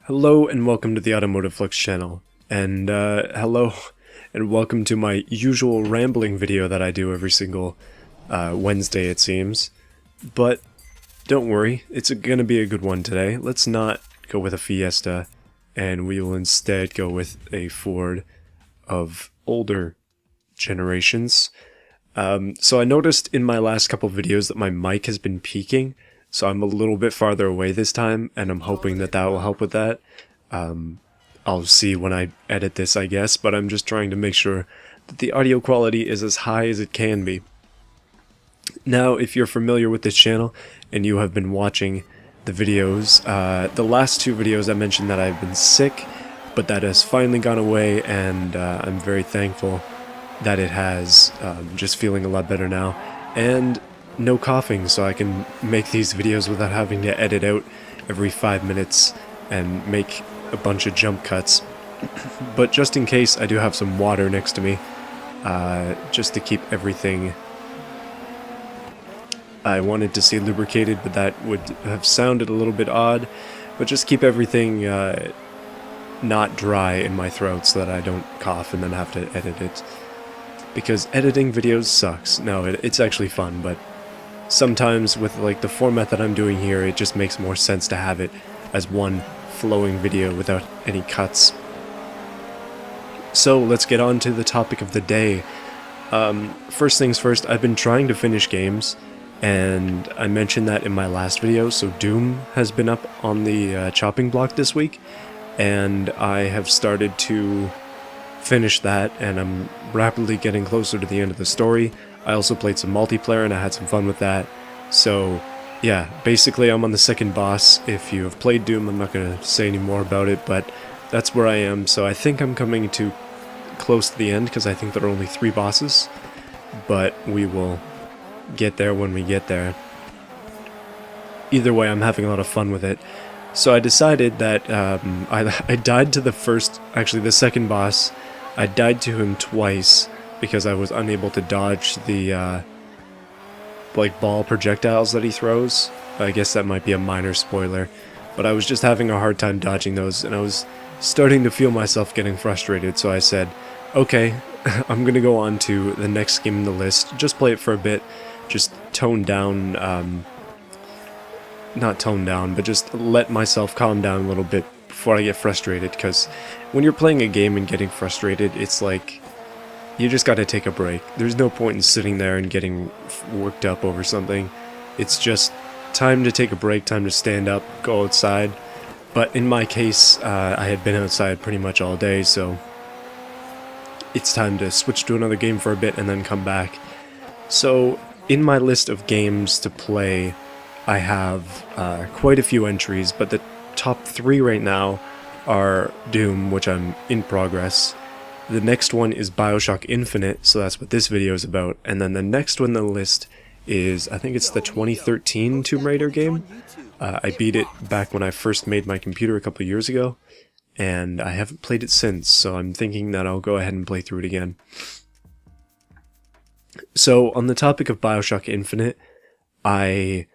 Hello and welcome to the automotiveflux channel, and hello and welcome to my usual rambling video that I do every single Wednesday it seems. But don't worry, it's gonna be a good one today. Let's not go with a Fiesta, and we will instead go with a Ford of older generations. So I noticed in my last couple videos that my mic has been peaking. So I'm a little bit farther away this time, and I'm hoping that that will help with that. I'll see when I edit this, I guess, but I'm just trying to make sure that the audio quality is as high as it can be. Now, if you're familiar with this channel, and you have been watching the videos, the last two videos I mentioned that I've been sick, but that has finally gone away, and I'm very thankful that it has. Just feeling a lot better now. And no coughing, so I can make these videos without having to edit out every 5 minutes and make a bunch of jump cuts. But just in case, I do have some water next to me, just to keep everything. I wanted to say lubricated, but that would have sounded a little bit odd, but just keep everything not dry in my throat so that I don't cough and then have to edit it. Because editing videos sucks. No, it's actually fun, but sometimes with like the format that I'm doing here, it just makes more sense to have it as one flowing video without any cuts. So let's get on to the topic of the day. First things first, I've been trying to finish games, and I mentioned that in my last video. So Doom has been up on the chopping block this week, and I have started to finish that, and I'm rapidly getting closer to the end of the story. I also played some multiplayer and I had some fun with that. So yeah, basically I'm on the second boss. If you have played Doom, I'm not going to say any more about it, but that's where I am. So I think I'm coming to close to the end because I think there are only 3 bosses, but we will get there when we get there. Either way, I'm having a lot of fun with it. So I decided that I died to the second boss. I died to him twice because I was unable to dodge the like ball projectiles that he throws. I guess that might be a minor spoiler, but I was just having a hard time dodging those, and I was starting to feel myself getting frustrated, so I said, okay, I'm gonna go on to the next game in the list, just play it for a bit, just tone down, not tone down, but just let myself calm down a little bit before I get frustrated, because when you're playing a game and getting frustrated, it's like, you just gotta take a break. There's no point in sitting there and getting worked up over something. It's just time to take a break, time to stand up, go outside. But in my case, I had been outside pretty much all day, so it's time to switch to another game for a bit and then come back. So in my list of games to play, I have quite a few entries, but the top 3 right now are Doom, which I'm in progress. The next one is BioShock Infinite, so that's what this video is about. And then the next one on the list is, I think it's the 2013 Tomb Raider game. I beat it back when I first made my computer a couple years ago, and I haven't played it since, so I'm thinking that I'll go ahead and play through it again. So on the topic of BioShock Infinite, I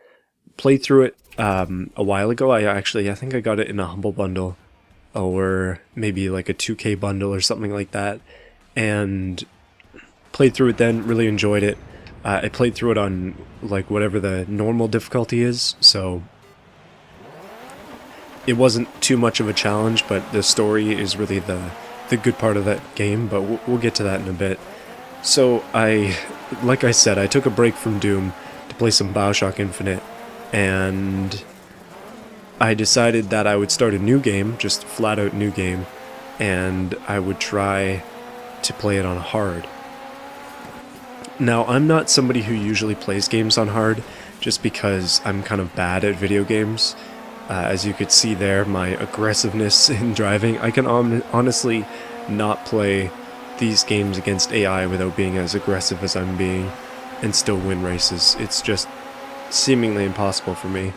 played through it a while ago. I think I got it in a Humble Bundle, or maybe like a 2K bundle or something like that, and played through it then, really enjoyed it. I played through it on like whatever the normal difficulty is, so it wasn't too much of a challenge, but the story is really the good part of that game, but we'll get to that in a bit. So like I said, I took a break from Doom to play some BioShock Infinite, and I decided that I would start a new game, just flat out new game, and I would try to play it on hard. Now, I'm not somebody who usually plays games on hard, just because I'm kind of bad at video games. As you could see there, my aggressiveness in driving, I can honestly not play these games against AI without being as aggressive as I'm being, and still win races. It's just seemingly impossible for me.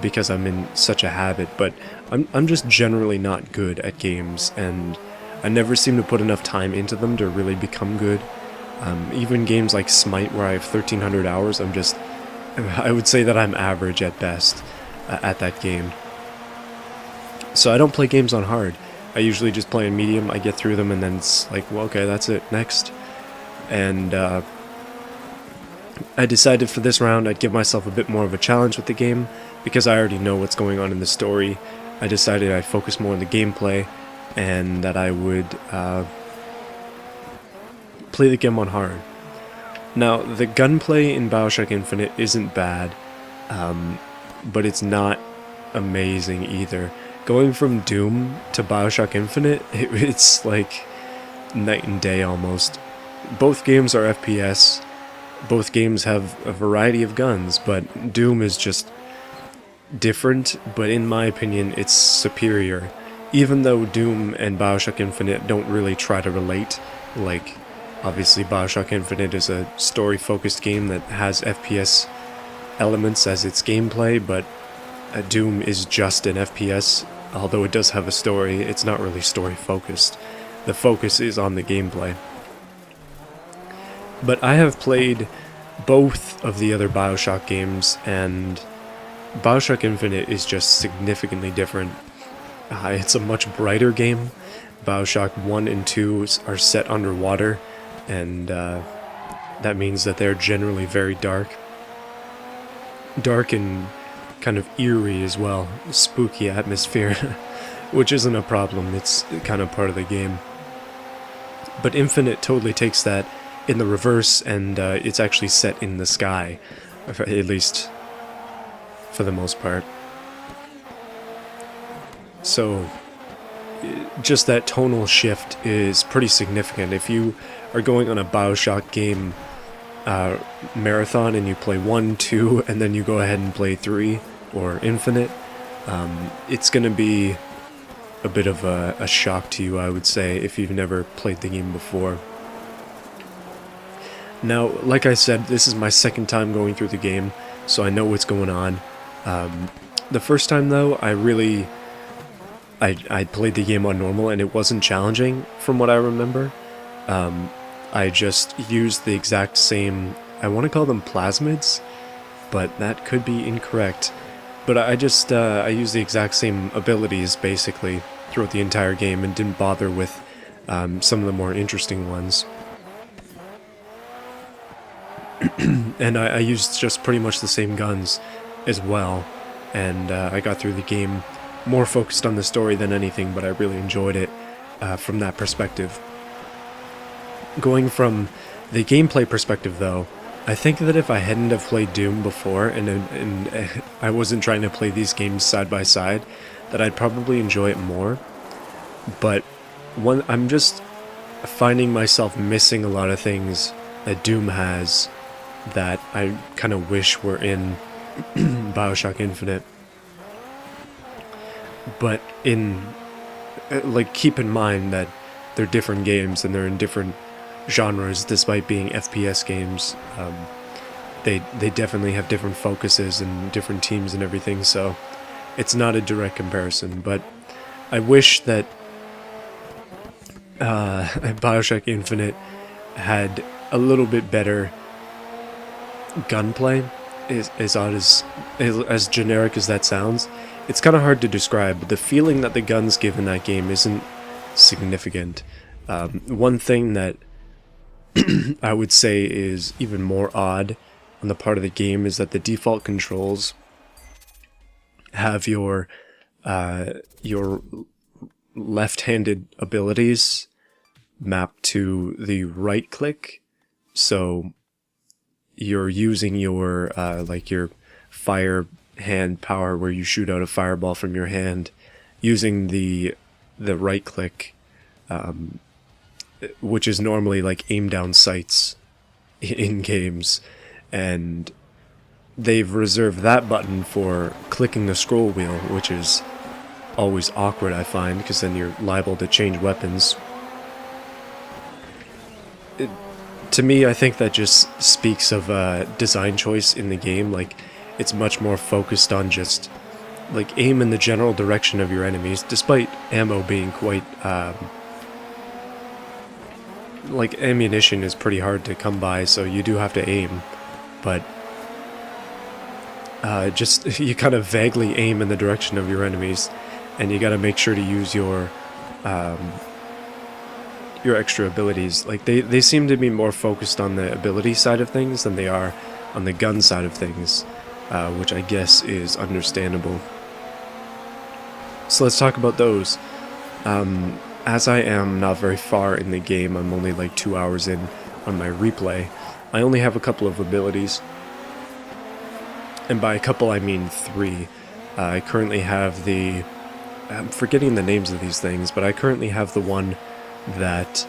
Because I'm in such a habit, but I'm just generally not good at games, and I never seem to put enough time into them to really become good. Even games like Smite, where I have 1,300 hours, I would say that I'm average at best at that game. So I don't play games on hard. I usually just play on medium, I get through them, and then it's like, well, okay, that's it, next. And I decided for this round I'd give myself a bit more of a challenge with the game, because I already know what's going on in the story. I decided I'd focus more on the gameplay, and that I would play the game on hard. Now, the gunplay in BioShock Infinite isn't bad, but it's not amazing either. Going from Doom to BioShock Infinite, it's like night and day almost. Both games are FPS, both games have a variety of guns, but Doom is just different, but in my opinion, it's superior. Even though Doom and BioShock Infinite don't really try to relate, like, obviously BioShock Infinite is a story-focused game that has FPS elements as its gameplay, but Doom is just an FPS. Although it does have a story, it's not really story-focused. The focus is on the gameplay. But I have played both of the other BioShock games, and BioShock Infinite is just significantly different. It's a much brighter game. BioShock 1 and 2 are set underwater, and that means that they're generally very dark. Dark and kind of eerie as well, spooky atmosphere, which isn't a problem, it's kind of part of the game. But Infinite totally takes that in the reverse, and it's actually set in the sky, at least for the most part. So just that tonal shift is pretty significant. If you are going on a BioShock game marathon and you play 1, 2, and then you go ahead and play 3 or Infinite, it's going to be a bit of a shock to you, I would say, if you've never played the game before. Now, like I said, this is my second time going through the game, so I know what's going on. The first time, though, I played the game on normal, and it wasn't challenging, from what I remember. I just used the exact same, I want to call them plasmids, but that could be incorrect. But I used the exact same abilities, basically, throughout the entire game, and didn't bother with some of the more interesting ones. And I used just pretty much the same guns as well, and I got through the game more focused on the story than anything, but I really enjoyed it from that perspective. Going from the gameplay perspective, though, I think that if I hadn't have played Doom before, and I wasn't trying to play these games side by side, that I'd probably enjoy it more. But I'm just finding myself missing a lot of things that Doom has that I kind of wish were in BioShock Infinite. But keep in mind that they're different games and they're in different genres, despite being FPS games. They definitely have different focuses and different teams and everything, so it's not a direct comparison. But I wish that BioShock Infinite had a little bit better gunplay. As odd as generic as that sounds, it's kind of hard to describe, but the feeling that the guns give in that game isn't significant. One thing that I would say is even more odd on the part of the game is that the default controls have your left-handed abilities mapped to the right click, so you're using your your fire hand power, where you shoot out a fireball from your hand, using the right click, which is normally like aim down sights in games, and they've reserved that button for clicking the scroll wheel, which is always awkward, I find, because then you're liable to change weapons. To me, I think that just speaks of design choice in the game. Like, it's much more focused on just like aim in the general direction of your enemies, despite ammo being quite like ammunition is pretty hard to come by, so you do have to aim, but just you kind of vaguely aim in the direction of your enemies, and you gotta make sure to use your extra abilities. Like they seem to be more focused on the ability side of things than they are on the gun side of things, which I guess is understandable. So let's talk about those. As I am not very far in the game, I'm only like 2 hours in on my replay, I only have a couple of abilities. And by a couple I mean 3. I currently have the... I'm forgetting the names of these things, but I currently have the one that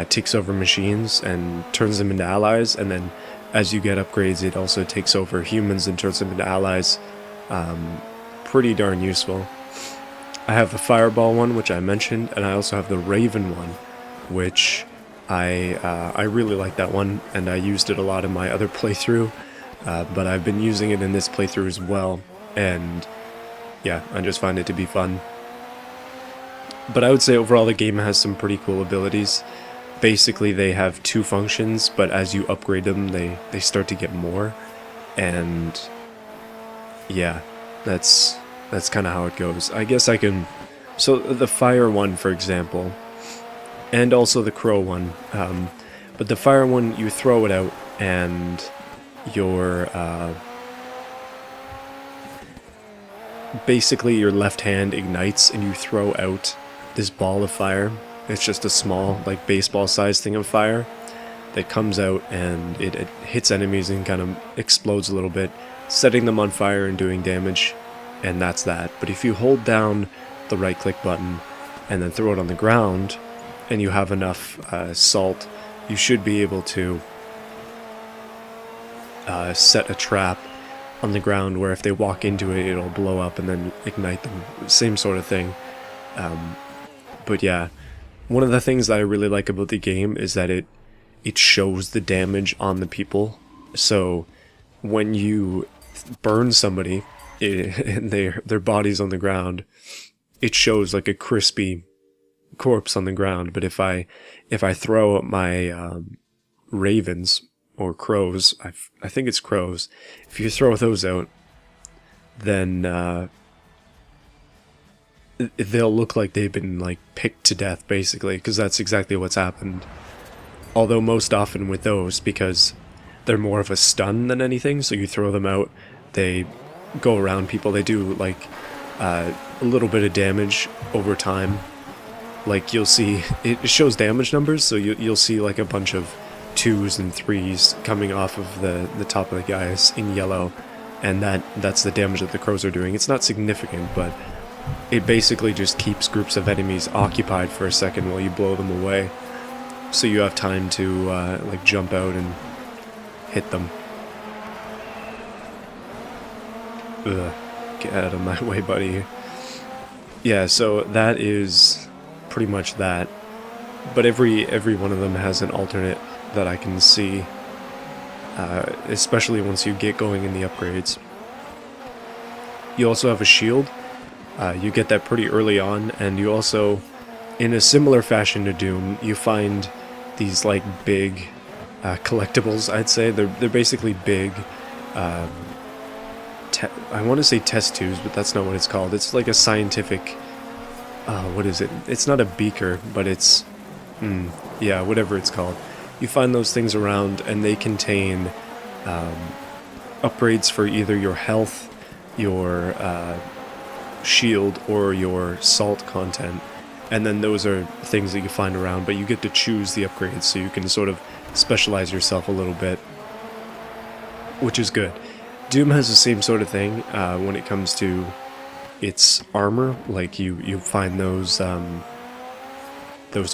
takes over machines and turns them into allies, and then as you get upgrades it also takes over humans and turns them into allies. Pretty darn useful. I have the Fireball one, which I mentioned, and I also have the Raven one, which I really like that one, and I used it a lot in my other playthrough, but I've been using it in this playthrough as well, and yeah, I just find it to be fun. But I would say overall the game has some pretty cool abilities. Basically they have 2 functions, but as you upgrade them they start to get more, and yeah, that's kind of how it goes. I guess I can... So the fire one, for example, and also the crow one, but the fire one, you throw it out and your basically your left hand ignites and you throw out this ball of fire. It's just a small, like baseball sized thing of fire that comes out, and it hits enemies and kind of explodes a little bit, setting them on fire and doing damage, and that's that. But if you hold down the right click button and then throw it on the ground and you have enough salt, you should be able to set a trap on the ground where if they walk into it, it'll blow up and then ignite them. Same sort of thing. But yeah, one of the things that I really like about the game is that it shows the damage on the people. So when you burn somebody and their body's on the ground, it shows like a crispy corpse on the ground. But if I throw my ravens or crows, I think it's crows, if you throw those out, then they'll look like they've been like picked to death, basically, because that's exactly what's happened. Although most often with those, because they're more of a stun than anything, so you throw them out, they go around people, they do like a little bit of damage over time. Like you'll see, it shows damage numbers, so you'll see like a bunch of 2s and 3s coming off of the top of the guys in yellow, and that's the damage that the crows are doing. It's not significant, but it basically just keeps groups of enemies occupied for a second while you blow them away, so you have time to like jump out and hit them. Ugh, get out of my way, buddy. Yeah, so that is pretty much that. But every one of them has an alternate that I can see, especially once you get going in the upgrades. You also have a shield. You get that pretty early on, and you also, in a similar fashion to Doom, you find these like big collectibles, I'd say. They're basically big, I want to say test tubes, but that's not what it's called. It's like a scientific, what is it? It's not a beaker, but it's, yeah, whatever it's called. You find those things around, and they contain upgrades for either your health, your shield, or your salt content. And then those are things that you find around, but you get to choose the upgrades, so you can sort of specialize yourself a little bit, which is good. Doom has the same sort of thing when it comes to its armor. Like you find those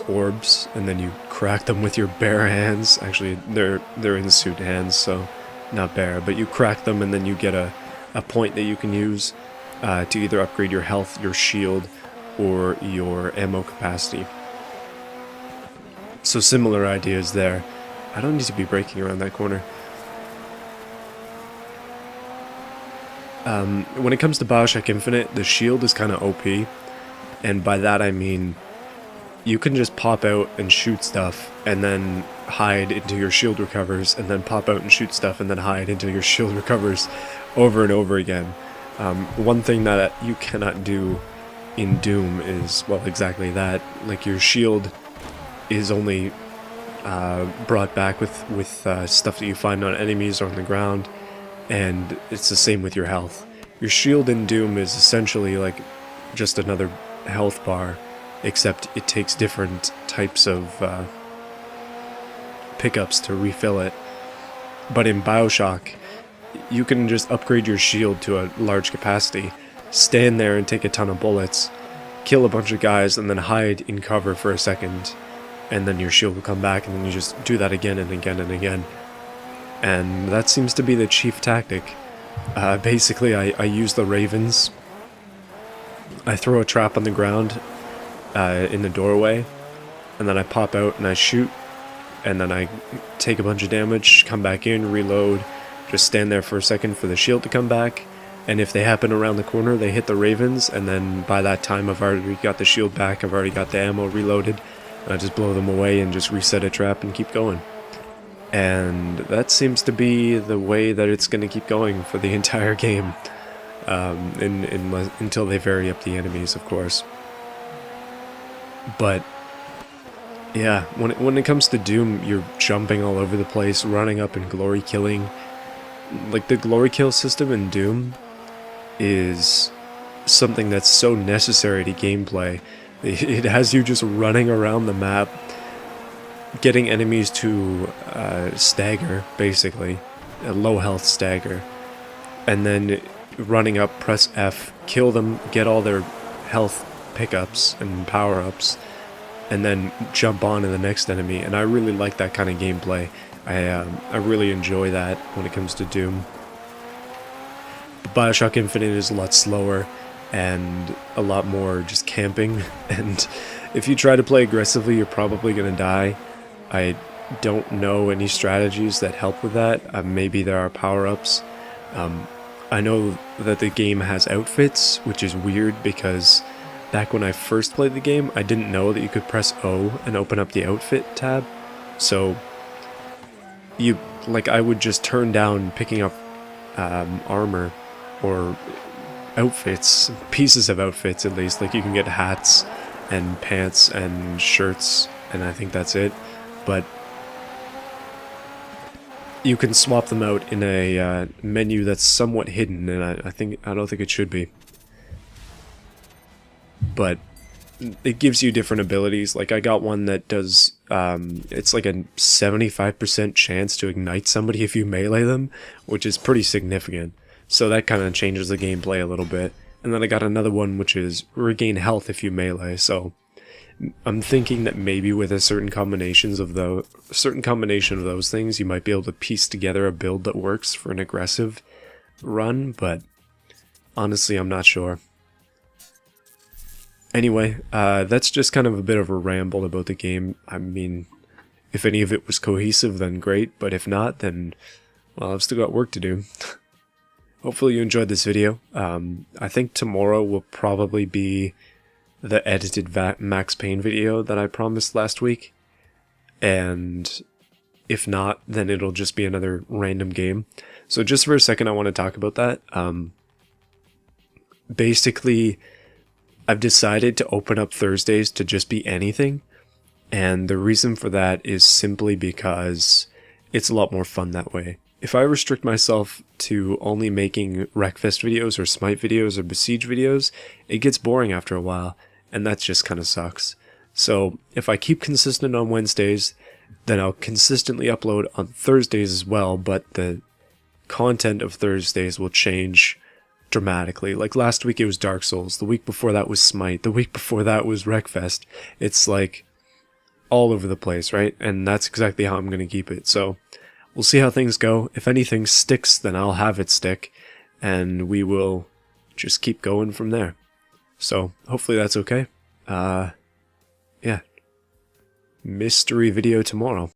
orbs, and then you crack them with your bare hands. Actually, they're in suit hands, so not bare, but you crack them, and then you get a point that you can use to either upgrade your health, your shield, or your ammo capacity. So similar ideas there. I don't need to be braking around that corner. When it comes to BioShock Infinite, the shield is kind of OP, and by that I mean you can just pop out and shoot stuff and then hide until your shield recovers, and then pop out and shoot stuff and then hide until your shield recovers over and over again. One thing that you cannot do in Doom is, well, exactly that. Like, your shield is only brought back with stuff that you find on enemies or on the ground, and it's the same with your health. Your shield in Doom is essentially like just another health bar, except it takes different types of pickups to refill it. But in Bioshock, you can just upgrade your shield to a large capacity, stand there and take a ton of bullets, kill a bunch of guys, and then hide in cover for a second, and then your shield will come back, and then you just do that again and again and again. And that seems to be the chief tactic. Basically, I use the ravens. I throw a trap on the ground in the doorway, and then I pop out and I shoot, and then I take a bunch of damage, come back in, reload, just stand there for a second for the shield to come back, and if they happen around the corner, they hit the ravens, and then by that time I've already got the shield back, I've already got the ammo reloaded, and I just blow them away and just reset a trap and keep going. And that seems to be the way that it's going to keep going for the entire game, until they vary up the enemies, of course. But yeah, when it comes to Doom, you're jumping all over the place, running up and glory killing. Like, the glory kill system in Doom is something that's so necessary to gameplay. It has you just running around the map, getting enemies to stagger, basically, a low health stagger, and then running up, press F, kill them, get all their health pickups and power-ups, and then jump on to the next enemy. And I really like that kind of gameplay. I really enjoy that when it comes to Doom. Bioshock Infinite is a lot slower and a lot more just camping, and if you try to play aggressively, you're probably going to die. I don't know any strategies that help with that. Maybe there are power-ups. I know that the game has outfits, which is weird because back when I first played the game, I didn't know that you could press O and open up the outfit tab. So I would just turn down picking up armor or outfits, pieces of outfits at least. Like, you can get hats and pants and shirts, and I think that's it. But you can swap them out in a menu that's somewhat hidden, and I don't think it should be. But it gives you different abilities. Like, I got one that does, it's like a 75% chance to ignite somebody if you melee them, which is pretty significant. So that kind of changes the gameplay a little bit. And then I got another one which is regain health if you melee. So I'm thinking that maybe with a certain combination of those things, you might be able to piece together a build that works for an aggressive run, but honestly, I'm not sure. Anyway, that's just kind of a bit of a ramble about the game. I mean, if any of it was cohesive, then great, but if not, then, well, I've still got work to do. Hopefully you enjoyed this video. I think tomorrow will probably be the edited Max Payne video that I promised last week, and if not, then it'll just be another random game. So just for a second, I want to talk about that. Basically, I've decided to open up Thursdays to just be anything, and the reason for that is simply because it's a lot more fun that way. If I restrict myself to only making Wreckfest videos or Smite videos or Besiege videos, it gets boring after a while, and that just kind of sucks. So if I keep consistent on Wednesdays, then I'll consistently upload on Thursdays as well, but the content of Thursdays will change dramatically. Like last week it was Dark Souls, the week before that was Smite, the week before that was Wreckfest. It's like all over the place, right? And that's exactly how I'm going to keep it. So we'll see how things go. If anything sticks, then I'll have it stick, and we will just keep going from there. So hopefully that's okay. Yeah. Mystery video tomorrow.